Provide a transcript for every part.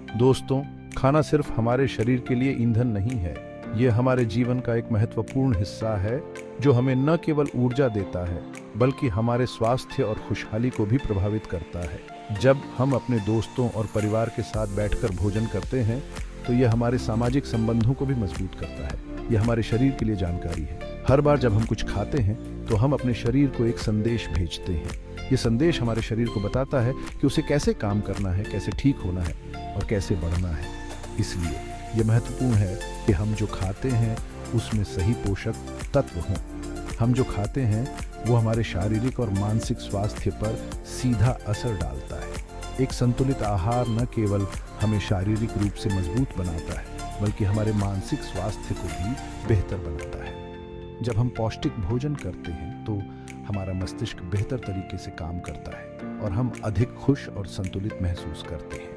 दोस्तों, खाना सिर्फ हमारे शरीर के लिए ईंधन नहीं है, ये हमारे जीवन का एक महत्वपूर्ण हिस्सा है जो हमें न केवल ऊर्जा देता है बल्कि हमारे स्वास्थ्य और खुशहाली को भी प्रभावित करता है। जब हम अपने दोस्तों और परिवार के साथ बैठकर भोजन करते हैं तो यह हमारे सामाजिक संबंधों को भी मजबूत करता है। यह हमारे शरीर के लिए जानकारी है। हर बार जब हम कुछ खाते हैं तो हम अपने शरीर को एक संदेश भेजते हैं। ये संदेश हमारे शरीर को बताता है कि उसे कैसे काम करना है, कैसे ठीक होना है और कैसे बढ़ना है। इसलिए यह महत्वपूर्ण है कि हम जो खाते हैं उसमें सही पोषक तत्व हों। हम जो खाते हैं वो हमारे शारीरिक और मानसिक स्वास्थ्य पर सीधा असर डालता है। एक संतुलित आहार न केवल हमें शारीरिक रूप से मजबूत बनाता है बल्कि हमारे मानसिक स्वास्थ्य को भी बेहतर बनाता है। जब हम पौष्टिक भोजन करते हैं तो हमारा मस्तिष्क बेहतर तरीके से काम करता है और हम अधिक खुश और संतुलित महसूस करते हैं।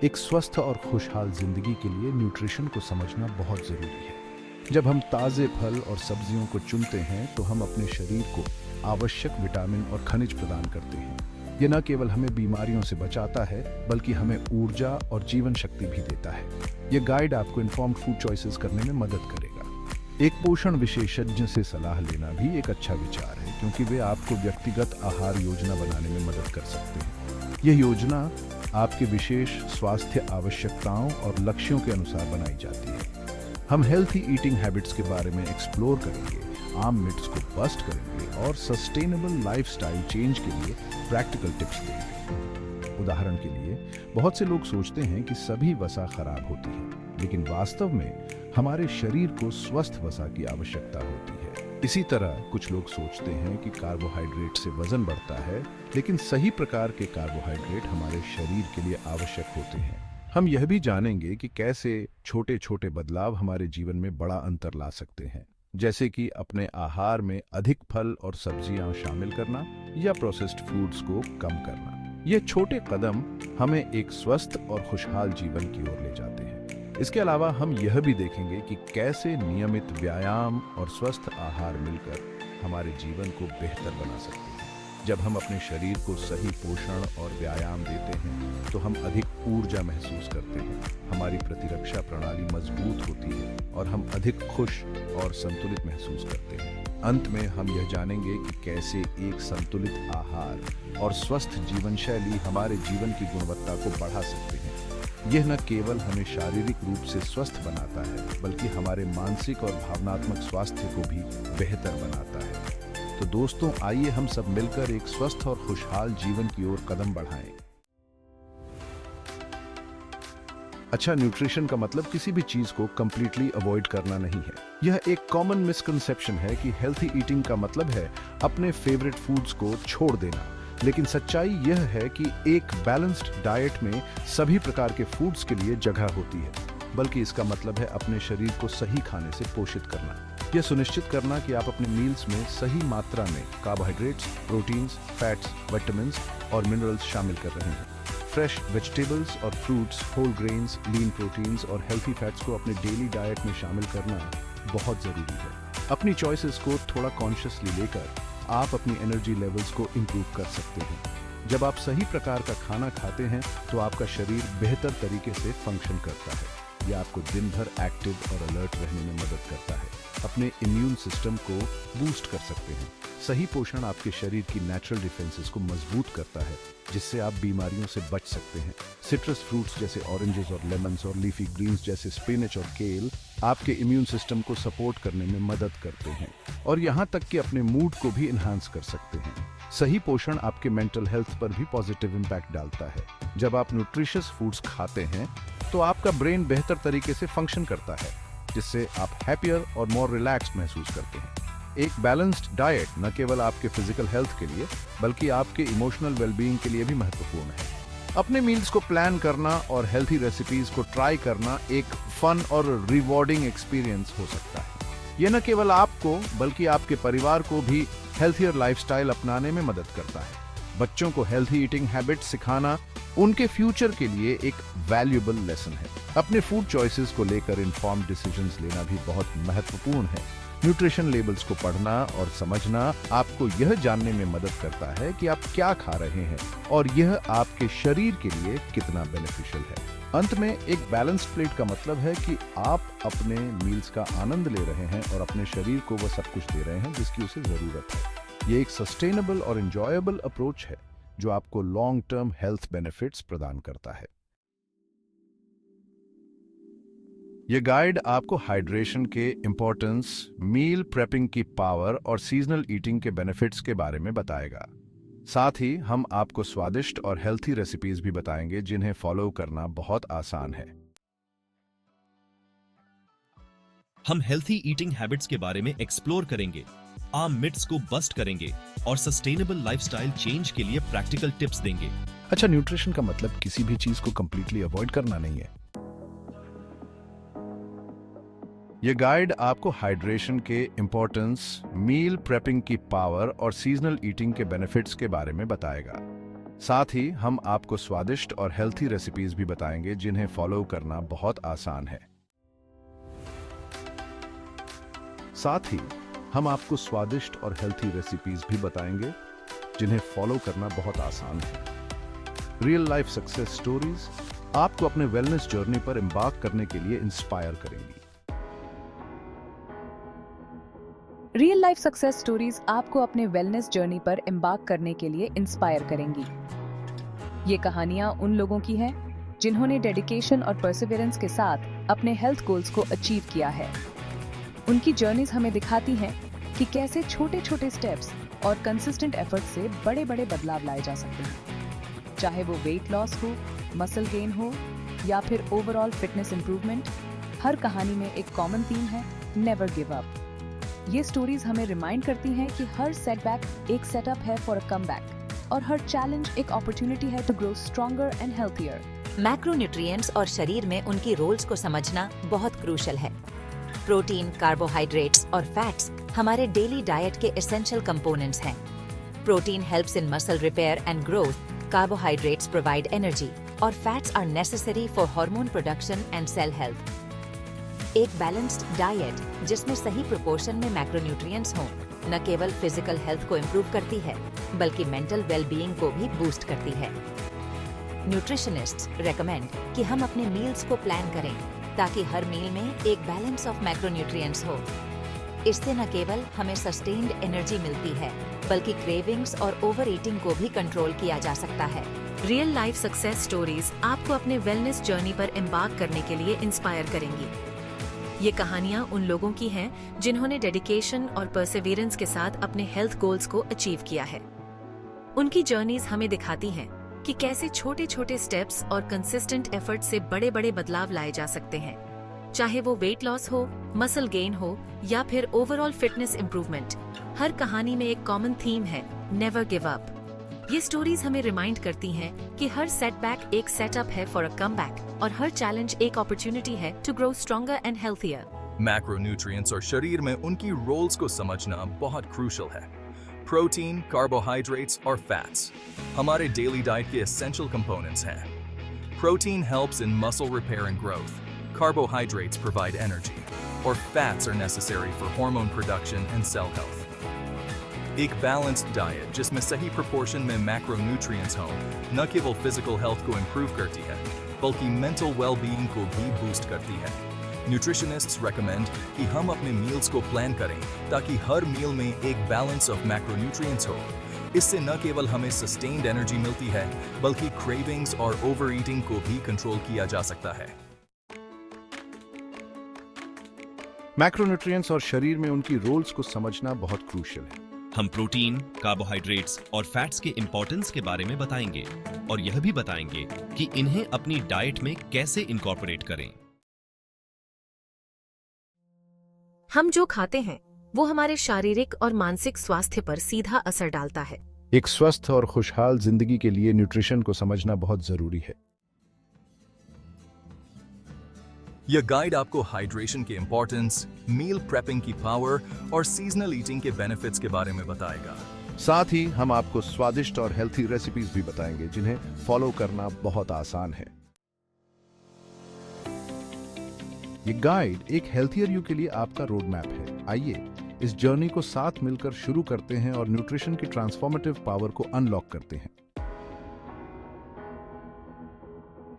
एक स्वस्थ और खुशहाल जिंदगी के लिए न्यूट्रिशन को समझना बहुत जरूरी है। जब हम ताज़े फल और सब्जियों को चुनते हैं तो हम अपने शरीर को आवश्यक विटामिन और खनिज प्रदान करते हैं। यह न केवल हमें बीमारियों से बचाता है बल्कि हमें ऊर्जा और जीवन शक्ति भी देता है। यह गाइड आपको इन्फॉर्म्ड फूड चॉइसेस करने में मदद करेगा। एक पोषण विशेषज्ञ से सलाह लेना भी एक अच्छा विचार है क्योंकि वे आपको व्यक्तिगत आहार योजना बनाने में मदद कर सकते हैं। यह योजना आपके विशेष स्वास्थ्य आवश्यकताओं और लक्ष्यों के अनुसार बनाई जाती है। हम हेल्थी ईटिंग हैबिट्स के बारे में एक्सप्लोर करेंगे, आम मिथ्स को बस्ट करेंगे और सस्टेनेबल लाइफस्टाइल चेंज के लिए प्रैक्टिकल टिप्स देंगे। उदाहरण के लिए, बहुत से लोग सोचते हैं कि सभी वसा खराब होती है, लेकिन वास्तव में हमारे शरीर को स्वस्थ वसा की आवश्यकता होती है। इसी तरह कुछ लोग सोचते हैं कि कार्बोहाइड्रेट से वजन बढ़ता है, लेकिन सही प्रकार के कार्बोहाइड्रेट हमारे शरीर के लिए आवश्यक होते हैं। हम यह भी जानेंगे कि कैसे छोटे छोटे बदलाव हमारे जीवन में बड़ा अंतर ला सकते हैं, जैसे कि अपने आहार में अधिक फल और सब्जियां शामिल करना या प्रोसेस्ड फूड्स को कम करना। ये छोटे कदम हमें एक स्वस्थ और खुशहाल जीवन की ओर ले जाते हैं। इसके अलावा हम यह भी देखेंगे कि कैसे नियमित व्यायाम और स्वस्थ आहार मिलकर हमारे जीवन को बेहतर बना सकते हैं। जब हम अपने शरीर को सही पोषण और व्यायाम देते हैं तो हम अधिक ऊर्जा महसूस करते हैं, हमारी प्रतिरक्षा प्रणाली मजबूत होती है और हम अधिक खुश और संतुलित महसूस करते हैं। अंत में हम यह जानेंगे कि कैसे एक संतुलित आहार और स्वस्थ जीवन शैली हमारे जीवन की गुणवत्ता को बढ़ा सकते हैं। यह न केवल हमें शारीरिक रूप से स्वस्थ बनाता है बल्कि हमारे मानसिक और भावनात्मक स्वास्थ्य को भी बेहतर बनाता है। तो दोस्तों, आइए हम सब मिलकर एक स्वस्थ और खुशहाल जीवन की ओर कदम बढ़ाएं। अच्छा न्यूट्रिशन का मतलब किसी भी चीज को कंप्लीटली अवॉइड करना नहीं है। यह एक कॉमन मिसकंसेप्शन है कि हेल्थी ईटिंग का मतलब है अपने फेवरेट फूड्स को छोड़ देना, लेकिन सच्चाई यह है कि एक बैलेंस्ड डाइट में सभी प्रकार के फूड्स के लिए जगह होती है, बल्कि इसका मतलब है अपने शरीर को सही खाने से पोषित करना। यह सुनिश्चित करना कि आप अपने मील्स में सही मात्रा में कार्बोहाइड्रेट्स, प्रोटीन्स, फैट्स, विटामिन्स और मिनरल्स शामिल कर रहे हैं। फ्रेश वेजिटेबल्स और फ्रूट्स, होल ग्रेन्स, लीन प्रोटीन्स और हेल्थी फैट्स को अपने डेली डाइट में शामिल करना बहुत ज़रूरी है। अपनी चॉइसेस को थोड़ा कॉन्शियसली लेकर आप अपनी एनर्जी लेवल्स को इम्प्रूव कर सकते हैं। जब आप सही प्रकार का खाना खाते हैं तो आपका शरीर बेहतर तरीके से फंक्शन करता है। यह आपको दिन भर एक्टिव और अलर्ट रहने में मदद करता है, अपने इम्यून सिस्टम को बूस्ट कर सकते हैं। सही पोषण आपके शरीर की नेचुरल डिफेंसेस को मजबूत करता है, जिससे आप बीमारियों से बच सकते हैं। सिट्रस फ्रूट्स जैसे ऑरेंजेस और लेमन्स और लीफी ग्रीन्स जैसे स्पिनच और केल आपके इम्यून सिस्टम को सपोर्ट करने में मदद करते हैं और यहाँ तक कि अपने मूड को भी इन्हांस कर सकते हैं। सही पोषण आपके मेंटल हेल्थ पर भी पॉजिटिव इम्पैक्ट डालता है। जब आप न्यूट्रिशियस फूड्स खाते हैं तो आपका ब्रेन बेहतर तरीके से फंक्शन करता है, जिससे आप हैप्पियर और मोर रिलैक्स्ड महसूस करते हैं। एक बैलेंस्ड डाइट न केवल आपके फिजिकल हेल्थ के लिए बल्कि आपके इमोशनल वेलबीइंग के लिए भी महत्वपूर्ण है। अपने मील्स को प्लान करना और हेल्थी रेसिपीज को ट्राई करना एक फन और रिवॉर्डिंग एक्सपीरियंस हो सकता है। यह न केवल आपको बल्कि आपके परिवार को भी हेल्थियर लाइफस्टाइल अपनाने में मदद करता है। बच्चों को हेल्थी ईटिंग हैबिट्स सिखाना उनके फ्यूचर के लिए एक वैल्यूएबल लेसन है। अपने फूड चॉइसेस को लेकर इन्फॉर्म्ड डिसीजंस लेना भी बहुत महत्वपूर्ण है। न्यूट्रिशन लेबल्स को पढ़ना और समझना आपको यह जानने में मदद करता है कि आप क्या खा रहे हैं और यह आपके शरीर के लिए कितना बेनिफिशियल है। अंत में एक बैलेंस्ड प्लेट का मतलब है कि आप अपने मील्स का आनंद ले रहे हैं और अपने शरीर को वह सब कुछ दे रहे हैं जिसकी उसे जरूरत है। यह एक सस्टेनेबल और एंजॉयबल अप्रोच है जो आपको लॉन्ग टर्म हेल्थ बेनिफिट्स प्रदान करता है। यह गाइड आपको हाइड्रेशन के इंपॉर्टेंस, मील प्रेपिंग की पावर और सीजनल ईटिंग के बेनिफिट्स के बारे में बताएगा। साथ ही हम आपको स्वादिष्ट और हेल्थी रेसिपीज भी बताएंगे जिन्हें फॉलो करना बहुत आसान है। हम हेल्थी ईटिंग हैबिट्स के बारे में एक्सप्लोर करेंगे, आम मिथ्स को बस्ट करेंगे और सस्टेनेबल लाइफस्टाइल चेंज के लिए प्रैक्टिकल टिप्स देंगे। अच्छा, न्यूट्रिशन का मतलब किसी भी चीज को कंप्लीटली अवॉइड करना नहीं है। यह गाइड आपको हाइड्रेशन के इंपॉर्टेंस, मील प्रेपिंग की पावर और सीजनल ईटिंग के बेनिफिट्स के बारे में बताएगा। साथ ही हम आपको स्वादिष्ट और हेल्थी रेसिपीज भी बताएंगे जिन्हें फॉलो करना बहुत आसान है। साथ ही हम आपको स्वादिष्ट और हेल्थी रेसिपीज भी बताएंगे जिन्हें फॉलो करना बहुत आसान है। रियल लाइफ सक्सेस स्टोरीज आपको अपने वेलनेस जर्नी पर एम्बार्क करने के लिए इंस्पायर करेंगी। रियल लाइफ सक्सेस स्टोरीज आपको अपने वेलनेस जर्नी पर एम्बार्क करने के लिए इंस्पायर करेंगी। ये कहानियां उन लोगों की हैं जिन्होंने डेडिकेशन और परसिवरेंस के साथ अपने हेल्थ गोल्स को अचीव किया है। उनकी जर्नीज हमें दिखाती हैं कि कैसे छोटे छोटे स्टेप्स और कंसिस्टेंट एफर्ट से बड़े बड़े बदलाव लाए जा सकते हैं। चाहे वो वेट लॉस हो, मसल गेन हो या फिर ओवरऑल फिटनेस इंप्रूवमेंट, हर कहानी में एक कॉमन थीम है, नेवर गिव अप। ये स्टोरीज हमें रिमाइंड करती हैं कि हर सेटबैक एक सेटअप है फॉर अ कमबैक और हर चैलेंज एक अपॉर्चुनिटी है to grow stronger and healthier. Macronutrients और शरीर में उनकी रोल्स को समझना बहुत क्रूशल है। प्रोटीन, कार्बोहाइड्रेट्स और फैट्स हमारे डेली डाइट के एसेंशियल कंपोनेंट्स हैं। Protein helps in muscle repair and growth, carbohydrates provide energy और fats are necessary for hormone production and cell health. एक बैलेंस्ड डाइट जिसमें सही प्रोपोर्शन में मैक्रोन्यूट्रिएंट्स हों न केवल फिजिकल हेल्थ को इम्प्रूव करती है बल्कि मेंटल वेलबीइंग को भी बूस्ट करती है। न्यूट्रिशनिस्ट्स रेकमेंड कि हम अपने मील्स को प्लान करें ताकि हर मील में एक बैलेंस ऑफ मैक्रोन्यूट्रिएंट्स हो। इससे न केवल हमें सस्टेन्ड एनर्जी मिलती है बल्कि क्रेविंग्स और ओवर ईटिंग को भी कंट्रोल किया जा सकता है। रियल लाइफ सक्सेस स्टोरीज आपको अपने वेलनेस जर्नी पर एम्बार्क करने के लिए इंस्पायर करेंगी। ये कहानियां उन लोगों की हैं जिन्होंने डेडिकेशन और परसिवरेंस के साथ अपने हेल्थ गोल्स को अचीव किया है। उनकी जर्नीज हमें दिखाती हैं कि कैसे छोटे छोटे स्टेप्स और कंसिस्टेंट एफर्ट से बड़े बड़े बदलाव लाए जा सकते हैं। चाहे वो वेट लॉस हो, मसल गेन हो या फिर ओवरऑल फिटनेस इंप्रूवमेंट, हर कहानी में एक कॉमन थीम है, नेवर गिव अप। ये स्टोरीज हमें रिमाइंड करती हैं कि हर सेटबैक एक सेटअप है फॉर अ कमबैक और हर चैलेंज एक अपॉर्चुनिटी है to grow stronger and healthier. Macronutrients और शरीर में उनकी रोल्स को समझना बहुत क्रूशल है। प्रोटीन, कार्बोहाइड्रेट्स और फैट्स हमारे डेली डाइट के एसेंशियल कंपोनेंट्स हैं। Protein helps in muscle repair and growth, carbohydrates provide energy और fats are necessary for hormone production and cell health. एक बैलेंस्ड डाइट जिसमें सही प्रोपोर्शन में मैक्रोन्यूट्रिएंट्स हों न केवल फिजिकल हेल्थ को इम्प्रूव करती है बल्कि मेंटल वेलबीइंग को भी बूस्ट करती है। न्यूट्रिशनिस्ट्स रेकमेंड कि हम अपने मील्स को प्लान करें ताकि हर मील में एक बैलेंस ऑफ मैक्रोन्यूट्रिएंट्स हो। इससे न केवल हमें सस्टेन्ड एनर्जी मिलती है बल्कि क्रेविंग्स और ओवर ईटिंग को भी कंट्रोल किया जा सकता है। मैक्रोन्यूट्रिएंट्स और शरीर में उनकी रोल्स को समझना बहुत क्रूशियल है। हम प्रोटीन, कार्बोहाइड्रेट्स और फैट्स के इंपॉर्टेंस के बारे में बताएंगे और यह भी बताएंगे कि इन्हें अपनी डाइट में कैसे इनकॉर्पोरेट करें। हम जो खाते हैं वो हमारे शारीरिक और मानसिक स्वास्थ्य पर सीधा असर डालता है। एक स्वस्थ और खुशहाल जिंदगी के लिए न्यूट्रिशन को समझना बहुत जरूरी है। यह गाइड आपको हाइड्रेशन के इंपॉर्टेंस, मील प्रेपिंग की पावर और सीजनल ईटिंग के बेनिफिट्स के बारे में बताएगा। साथ ही हम आपको स्वादिष्ट और हेल्थी रेसिपीज भी बताएंगे जिन्हें फॉलो करना बहुत आसान है। ये गाइड एक हेल्थियर यू के लिए आपका रोड मैप है। आइए इस जर्नी को साथ मिलकर शुरू करते हैं और न्यूट्रिशन की ट्रांसफॉर्मेटिव पावर को अनलॉक करते हैं।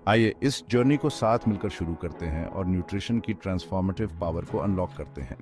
आइए इस जर्नी को साथ मिलकर शुरू करते हैं और न्यूट्रिशन की ट्रांसफॉर्मेटिव पावर को अनलॉक करते हैं।